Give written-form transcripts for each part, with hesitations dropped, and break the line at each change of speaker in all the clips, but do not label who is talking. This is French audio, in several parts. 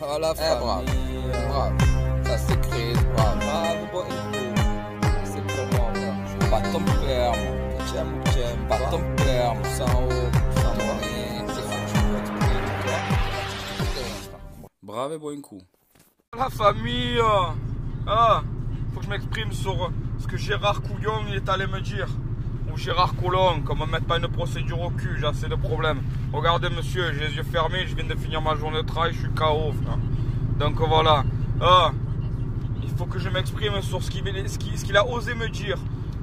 Oh la famille, bravo. Ça s'écrit, bravo. Bravo, bon c'est pour moi, je bats ton père, j'aime, bats ton père, sans haut, sans moyen, c'est ça que je veux te dire.
Bravo, bon coup.
La famille, faut que je m'exprime sur ce que Gérard Couillon il est allé me dire. Ou Gérard Collomb, qu'on ne me mette pas une procédure au cul, j'ai assez de problèmes. Regardez monsieur, j'ai les yeux fermés, je viens de finir ma journée de travail, je suis KO frère. Donc voilà, il faut que je m'exprime sur ce qu'il a osé me dire.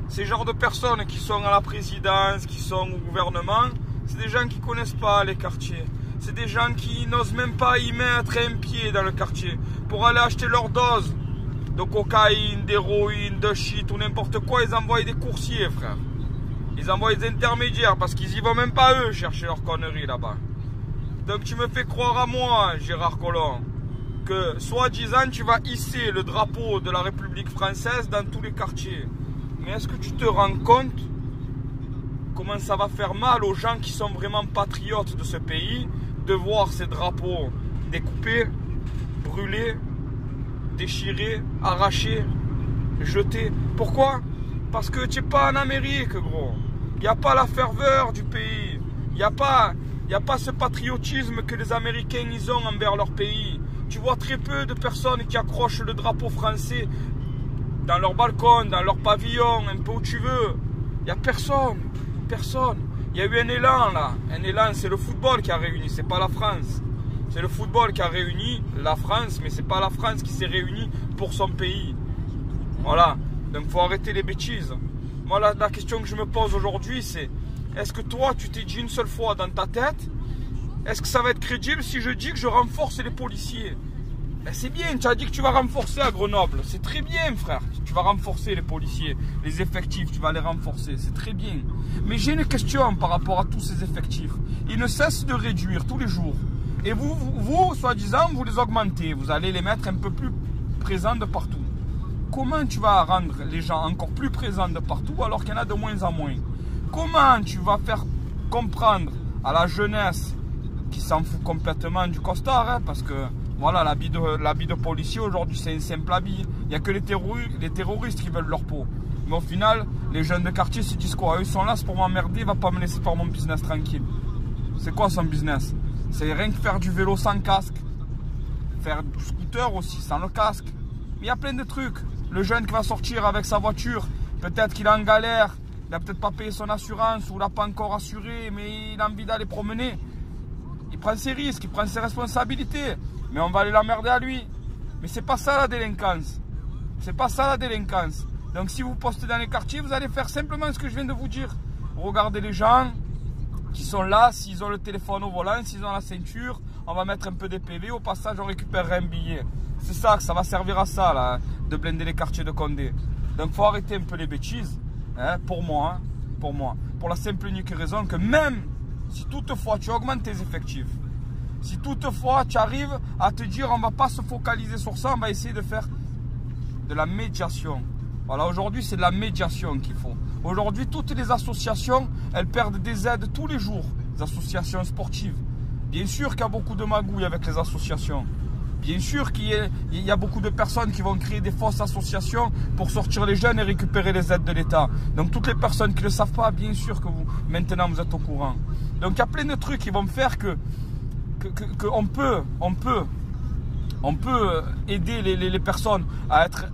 Ces genres de personnes qui sont à la présidence, qui sont au gouvernement, c'est des gens qui ne connaissent pas les quartiers. C'est des gens qui n'osent même pas y mettre un pied dans le quartier pour aller acheter leur dose de cocaïne, d'héroïne, de shit ou n'importe quoi. Ils envoient des coursiers, frère. Ils envoient des intermédiaires parce qu'ils y vont même pas eux chercher leurs conneries là-bas. Donc tu me fais croire à moi, Gérard Collomb, que soi-disant tu vas hisser le drapeau de la République française dans tous les quartiers. Mais est-ce que tu te rends compte comment ça va faire mal aux gens qui sont vraiment patriotes de ce pays de voir ces drapeaux découpés, brûlés, déchirés, arrachés, jetés? Pourquoi? Parce que tu n'es pas en Amérique, gros. Il n'y a pas la ferveur du pays. Il n'y a pas ce patriotisme que les Américains ils ont envers leur pays. Tu vois très peu de personnes qui accrochent le drapeau français dans leur balcon, dans leur pavillon, un peu où tu veux. Il n'y a personne. Personne. Il y a eu un élan là. Un élan, c'est le football qui a réuni, c'est pas la France. C'est le football qui a réuni la France, mais c'est pas la France qui s'est réunie pour son pays. Voilà. Donc il faut arrêter les bêtises. Moi la question que je me pose aujourd'hui c'est, est-ce que toi tu t'es dit une seule fois dans ta tête, est-ce que ça va être crédible si je dis que je renforce les policiers? Ben c'est bien, tu as dit que tu vas renforcer à Grenoble, c'est très bien frère. Tu vas renforcer les policiers, les effectifs, tu vas les renforcer, c'est très bien. Mais j'ai une question par rapport à tous ces effectifs. Ils ne cessent de réduire tous les jours. Et vous soi-disant, vous les augmentez, vous allez les mettre un peu plus présents de partout. Comment tu vas rendre les gens encore plus présents de partout alors qu'il y en a de moins en moins? Comment tu vas faire comprendre à la jeunesse qui s'en fout complètement du costard, hein, parce que voilà, l'habit de policier aujourd'hui c'est un simple habit. Il n'y a que les terroristes qui veulent leur peau. Mais au final, les jeunes de quartier se disent quoi? Eux ils sont là, c'est pour m'emmerder, il va pas me laisser faire mon business tranquille. C'est quoi son business? C'est rien que faire du vélo sans casque. Faire du scooter aussi sans le casque. Mais il y a plein de trucs. Le jeune qui va sortir avec sa voiture, peut-être qu'il est en galère, il n'a peut-être pas payé son assurance ou il n'a pas encore assuré, mais il a envie d'aller promener. Il prend ses risques, il prend ses responsabilités, mais on va aller l'emmerder à lui. Mais c'est pas ça la délinquance. C'est pas ça la délinquance. Donc si vous postez dans les quartiers, vous allez faire simplement ce que je viens de vous dire. Regardez les gens qui sont là, s'ils ont le téléphone au volant, s'ils ont la ceinture, on va mettre un peu des PV, au passage on récupérera un billet. C'est ça, ça va servir à ça là, de blinder les quartiers de Condé. Donc il faut arrêter un peu les bêtises, hein, pour moi. Pour la simple et unique raison que même si toutefois tu augmentes tes effectifs, si toutefois tu arrives à te dire on ne va pas se focaliser sur ça, on va essayer de faire de la médiation. Voilà, aujourd'hui c'est de la médiation qu'il faut. Aujourd'hui toutes les associations, elles perdent des aides tous les jours, les associations sportives. Bien sûr qu'il y a beaucoup de magouilles avec les associations. Bien sûr qu'il y a beaucoup de personnes qui vont créer des fausses associations pour sortir les jeunes et récupérer les aides de l'État. Donc toutes les personnes qui ne le savent pas, bien sûr que maintenant vous êtes au courant. Donc il y a plein de trucs qui vont faire qu'on peut aider les personnes à être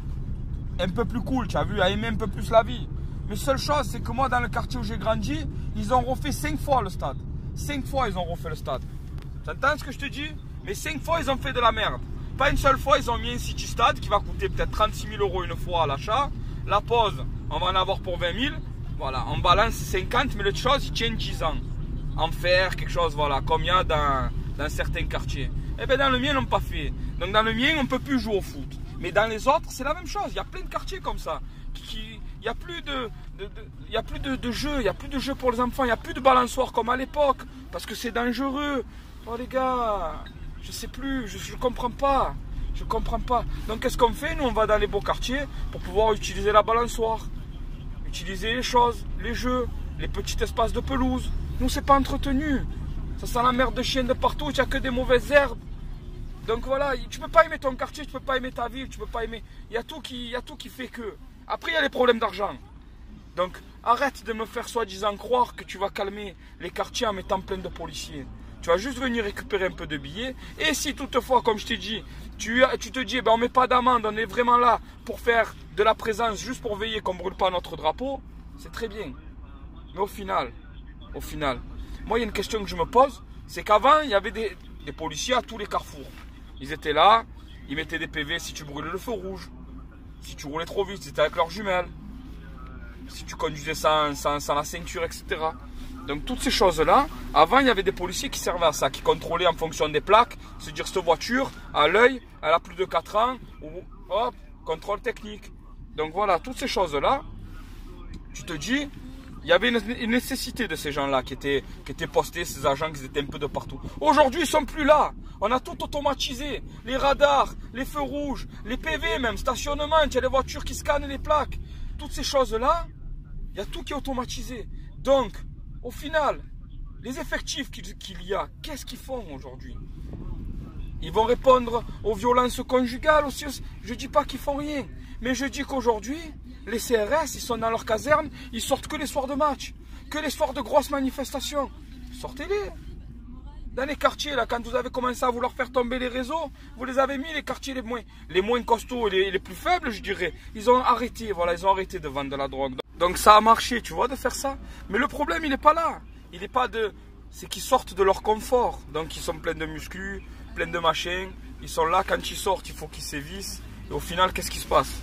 un peu plus cool, tu as vu, à aimer un peu plus la vie. Mais seule chose, c'est que moi dans le quartier où j'ai grandi, ils ont refait 5 fois le stade. 5 fois ils ont refait le stade. Tu entends ce que je te dis? Mais 5 fois, ils ont fait de la merde. Pas une seule fois, ils ont mis un City Stade qui va coûter peut-être 36 000 € une fois à l'achat. La pause, on va en avoir pour 20 000. Voilà, on balance 50, mais l'autre chose, il tient 10 ans. En fer, quelque chose, voilà, comme il y a dans certains quartiers. Eh bien, dans le mien, ils n'ont pas fait. Donc, dans le mien, on ne peut plus jouer au foot. Mais dans les autres, c'est la même chose. Il y a plein de quartiers comme ça. Il n'y a plus de jeux. Il n'y a plus de jeux pour les enfants. Il n'y a plus de balançoires comme à l'époque. Parce que c'est dangereux. Oh les gars, je sais plus, je comprends pas. Je comprends pas. Donc qu'est-ce qu'on fait? Nous on va dans les beaux quartiers pour pouvoir utiliser la balançoire, utiliser les choses, les jeux, les petits espaces de pelouse. Nous c'est pas entretenu. Ça sent la merde de chien de partout, il n'y a que des mauvaises herbes. Donc voilà, tu peux pas aimer ton quartier, tu peux pas aimer ta ville, tu peux pas aimer... Il y a tout qui fait que... Après, il y a les problèmes d'argent. Donc, arrête de me faire soi-disant croire que tu vas calmer les quartiers en mettant plein de policiers. Tu vas juste venir récupérer un peu de billets. Et si toutefois, comme je t'ai dit, tu te dis, eh ben, on ne met pas d'amende, on est vraiment là pour faire de la présence, juste pour veiller qu'on ne brûle pas notre drapeau, c'est très bien. Mais au final, moi, il y a une question que je me pose, c'est qu'avant, il y avait des policiers à tous les carrefours. Ils étaient là, ils mettaient des PV si tu brûlais le feu rouge. Si tu roulais trop vite, c'était avec leurs jumelles. Si tu conduisais sans la ceinture, etc. Donc toutes ces choses-là, avant il y avait des policiers qui servaient à ça, qui contrôlaient en fonction des plaques, se dire cette voiture, à l'œil, elle a plus de 4 ans, ou hop, contrôle technique. Donc voilà, toutes ces choses-là, tu te dis, il y avait une nécessité de ces gens-là qui étaient postés, ces agents qui étaient un peu de partout. Aujourd'hui, ils ne sont plus là. On a tout automatisé. Les radars, les feux rouges, les PV même, stationnement, il y a des voitures qui scannent les plaques. Toutes ces choses-là, il y a tout qui est automatisé. Donc, au final, les effectifs qu'il y a, qu'est-ce qu'ils font aujourd'hui? Ils vont répondre aux violences conjugales aussi. Je ne dis pas qu'ils font rien. Mais je dis qu'aujourd'hui, les CRS, ils sont dans leur caserne, ils sortent que les soirs de match, que les soirs de grosses manifestations. Sortez-les. Dans les quartiers, là, quand vous avez commencé à vouloir faire tomber les réseaux, vous les avez mis, les quartiers les moins costauds et les plus faibles, je dirais. Ils ont arrêté, voilà, ils ont arrêté de vendre de la drogue. Donc ça a marché, tu vois, de faire ça. Mais le problème, il n'est pas là. Il n'est pas de... C'est qu'ils sortent de leur confort. Donc ils sont pleins de muscles, pleins de machins. Ils sont là, quand ils sortent, il faut qu'ils sévissent. Et au final, qu'est-ce qui se passe?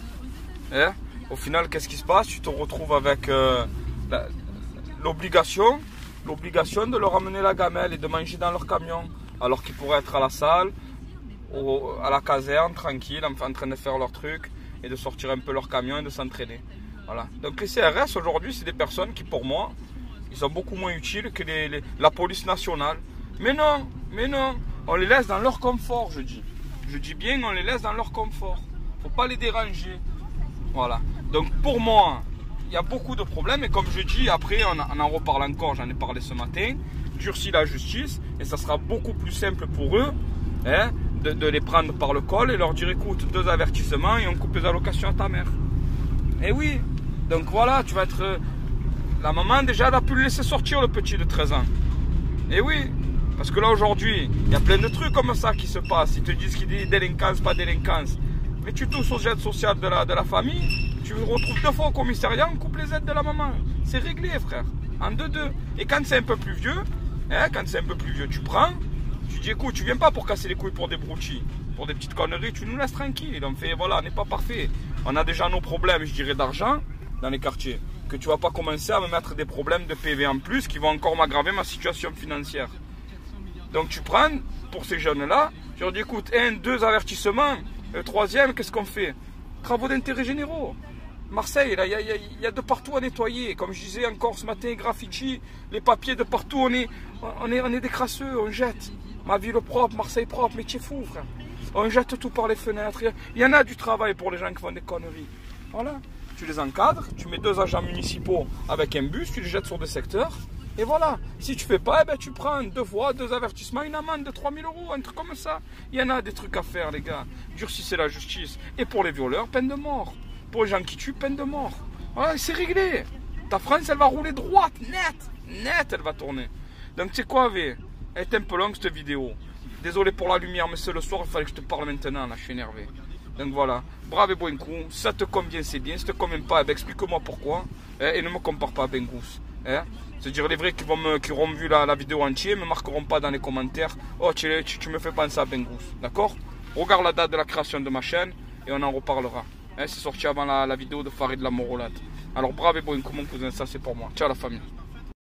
Au final, qu'est-ce qui se passe? Tu te retrouves avec l'obligation de leur amener la gamelle et de manger dans leur camion. Alors qu'ils pourraient être à la salle, à la caserne, tranquille, en train de faire leur truc et de sortir un peu leur camion et de s'entraîner. Voilà. Donc les CRS aujourd'hui, c'est des personnes qui, pour moi, ils sont beaucoup moins utiles que la police nationale. Mais non, on les laisse dans leur confort, je dis. Je dis bien, on les laisse dans leur confort. Faut pas les déranger. Voilà. Donc pour moi, il y a beaucoup de problèmes. Et comme je dis, après, on en reparle encore, j'en ai parlé ce matin. Durcit la justice et ça sera beaucoup plus simple pour eux de les prendre par le col et leur dire, écoute, 2 avertissements et on coupe les allocations à ta mère. Et oui. Donc voilà, tu vas être... La maman déjà, elle va plus le laisser sortir, le petit de 13 ans. Et oui, parce que là aujourd'hui, il y a plein de trucs comme ça qui se passent. Ils te disent qu'il dit délinquance, pas délinquance. Mais tu touches aux aides sociales de la famille, tu retrouves 2 fois au commissariat, on coupe les aides de la maman. C'est réglé, frère. En 2-2. Et quand c'est un peu plus vieux, tu prends, tu dis écoute, tu viens pas pour casser les couilles pour des broutilles, pour des petites conneries, tu nous laisses tranquille. On fait, voilà, on n'est pas parfait. On a déjà nos problèmes, je dirais, d'argent dans les quartiers. Que tu vas pas commencer à me mettre des problèmes de PV en plus qui vont encore m'aggraver ma situation financière. Donc tu prends, pour ces jeunes-là, tu leur dis écoute, 1, 2 avertissements, le 3e, qu'est-ce qu'on fait? Travaux d'intérêt généraux. Marseille, là, il y a de partout à nettoyer. Comme je disais encore ce matin, graffiti, les papiers de partout, on est des crasseux, on jette. Ma ville propre, Marseille propre, mais tu es fou, frère. On jette tout par les fenêtres. Il y en a du travail pour les gens qui font des conneries. Voilà. Tu les encadres, tu mets 2 agents municipaux avec un bus, tu les jettes sur des secteurs. Et voilà. Si tu fais pas, eh ben, tu prends 2 fois, 2 avertissements, une amende de 3 000 €, un truc comme ça. Il y en a des trucs à faire, les gars. Durcissez la justice. Et pour les violeurs, peine de mort. Pour les gens qui tuent, peine de mort. Voilà, c'est réglé. Ta France, elle va rouler droite, net, elle va tourner. Donc, tu sais quoi, V? Elle est un peu longue, cette vidéo. Désolé pour la lumière, mais c'est le soir, il fallait que je te parle maintenant, là, je suis énervé. Donc voilà, bravo et bon coup. Si ça te convient, c'est bien. Si ça te convient pas, ben, explique-moi pourquoi. Et ne me compare pas à Bengous. C'est-à-dire les vrais qui auront vu la vidéo entière ne me marqueront pas dans les commentaires. Oh, tu me fais penser à Bengous. D'accord? Regarde la date de la création de ma chaîne et on en reparlera. C'est sorti avant la vidéo de Farid la Morolade. Alors bravo et bon coup, mon cousin, ça c'est pour moi. Ciao la famille.